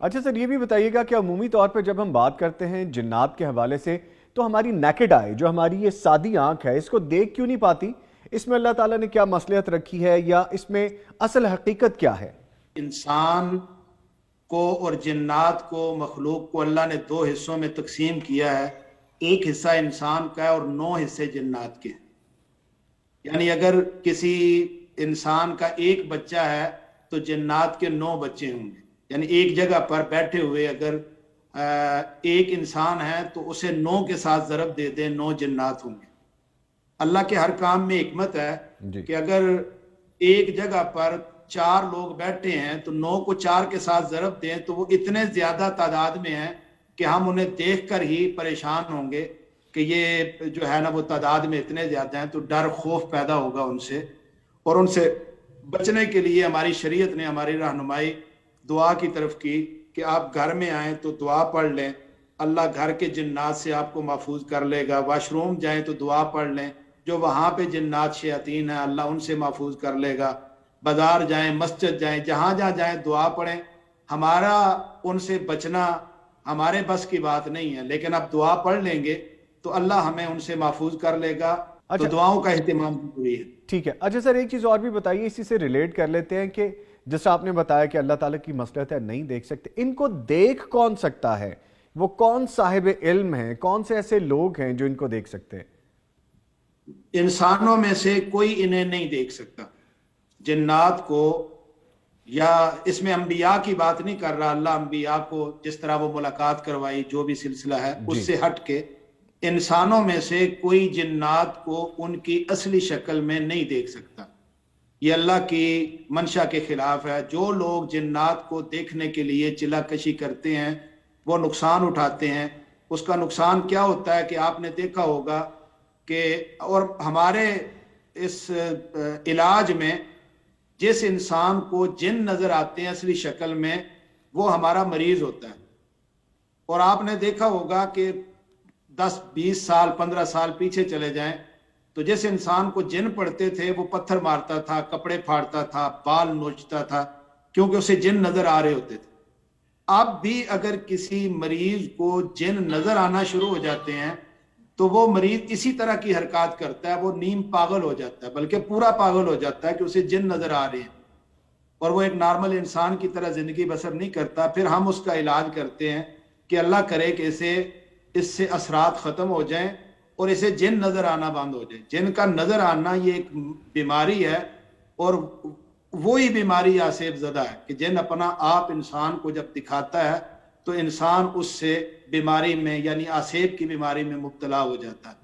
اچھا سر، یہ بھی بتائیے گا کہ عمومی طور پر جب ہم بات کرتے ہیں جنات کے حوالے سے تو ہماری نیکڈ آئی، جو ہماری یہ سادی آنکھ ہے، اس کو دیکھ کیوں نہیں پاتی؟ اس میں اللہ تعالیٰ نے کیا مصلحت رکھی ہے، یا اس میں اصل حقیقت کیا ہے؟ انسان کو اور جنات کو، مخلوق کو اللہ نے دو حصوں میں تقسیم کیا ہے۔ ایک حصہ انسان کا ہے اور 9 حصے جنات کے ہیں۔ یعنی اگر کسی انسان کا ایک بچہ ہے تو جنات کے 9 بچے ہوں گے۔ یعنی ایک جگہ پر بیٹھے ہوئے اگر ایک انسان ہے تو اسے 9 کے ساتھ ضرب دے دیں، 9 جنات ہوں گے۔ اللہ کے ہر کام میں حکمت ہے جی کہ اگر ایک جگہ پر 4 لوگ بیٹھے ہیں تو 9 کو 4 کے ساتھ ضرب دیں تو وہ اتنے زیادہ تعداد میں ہیں کہ ہم انہیں دیکھ کر ہی پریشان ہوں گے کہ یہ جو ہے نا وہ تعداد میں اتنے زیادہ ہیں، تو ڈر خوف پیدا ہوگا ان سے۔ اور ان سے بچنے کے لیے ہماری شریعت نے ہماری رہنمائی دعا کی طرف کی کہ آپ گھر میں آئیں تو دعا پڑھ لیں، اللہ گھر کے جنات سے آپ کو محفوظ کر لے گا۔ واش روم جائیں تو دعا پڑھ لیں، جو وہاں پہ جنات شیاطین ہیں اللہ ان سے محفوظ کر لے گا۔ بازار جائیں، مسجد جائیں، جہاں جہاں جائیں دعا پڑھیں۔ ہمارا ان سے بچنا ہمارے بس کی بات نہیں ہے، لیکن اب دعا پڑھ لیں گے تو اللہ ہمیں ان سے محفوظ کر لے گا۔ تو اچھا دعاؤں کا اہتمام ضروری ہے۔ ٹھیک ہے۔ اچھا سر، ایک چیز اور بھی بتائیے، اسی سے ریلیٹ کر لیتے ہیں کہ جیسا آپ نے بتایا کہ اللہ تعالیٰ کی مصلحت ہے، نہیں دیکھ سکتے، ان کو دیکھ کون سکتا ہے؟ وہ کون صاحب علم ہیں؟ کون سے ایسے لوگ ہیں جو ان کو دیکھ سکتے ہیں؟ انسانوں میں سے کوئی انہیں نہیں دیکھ سکتا، جنات کو، یا اس میں انبیاء کی بات نہیں کر رہا۔ اللہ انبیاء کو جس طرح وہ ملاقات کروائی، جو بھی سلسلہ ہے اس جی سے ہٹ کے انسانوں میں سے کوئی جنات کو ان کی اصلی شکل میں نہیں دیکھ سکتا۔ یہ اللہ کی منشا کے خلاف ہے۔ جو لوگ جنات کو دیکھنے کے لیے چلا کشی کرتے ہیں وہ نقصان اٹھاتے ہیں۔ اس کا نقصان کیا ہوتا ہے کہ آپ نے دیکھا ہوگا کہ، اور ہمارے اس علاج میں جس انسان کو جن نظر آتے ہیں اصلی شکل میں، وہ ہمارا مریض ہوتا ہے۔ اور آپ نے دیکھا ہوگا کہ 10 20 سال 15 سال پیچھے چلے جائیں تو جس انسان کو جن پڑتے تھے وہ پتھر مارتا تھا، کپڑے پھاڑتا تھا، بال نوچتا تھا، کیونکہ اسے جن نظر آ رہے ہوتے تھے۔ اب بھی اگر کسی مریض کو جن نظر آنا شروع ہو جاتے ہیں تو وہ مریض اسی طرح کی حرکات کرتا ہے، وہ نیم پاگل ہو جاتا ہے، بلکہ پورا پاگل ہو جاتا ہے کہ اسے جن نظر آ رہے ہیں اور وہ ایک نارمل انسان کی طرح زندگی بسر نہیں کرتا۔ پھر ہم اس کا علاج کرتے ہیں کہ اللہ کرے کہ اس سے اثرات ختم ہو جائیں اور اسے جن نظر آنا بند ہو جائے۔ جن کا نظر آنا یہ ایک بیماری ہے، اور وہی بیماری آسیب زدہ ہے کہ جن اپنا آپ انسان کو جب دکھاتا ہے تو انسان اس سے بیماری میں، یعنی آسیب کی بیماری میں مبتلا ہو جاتا ہے۔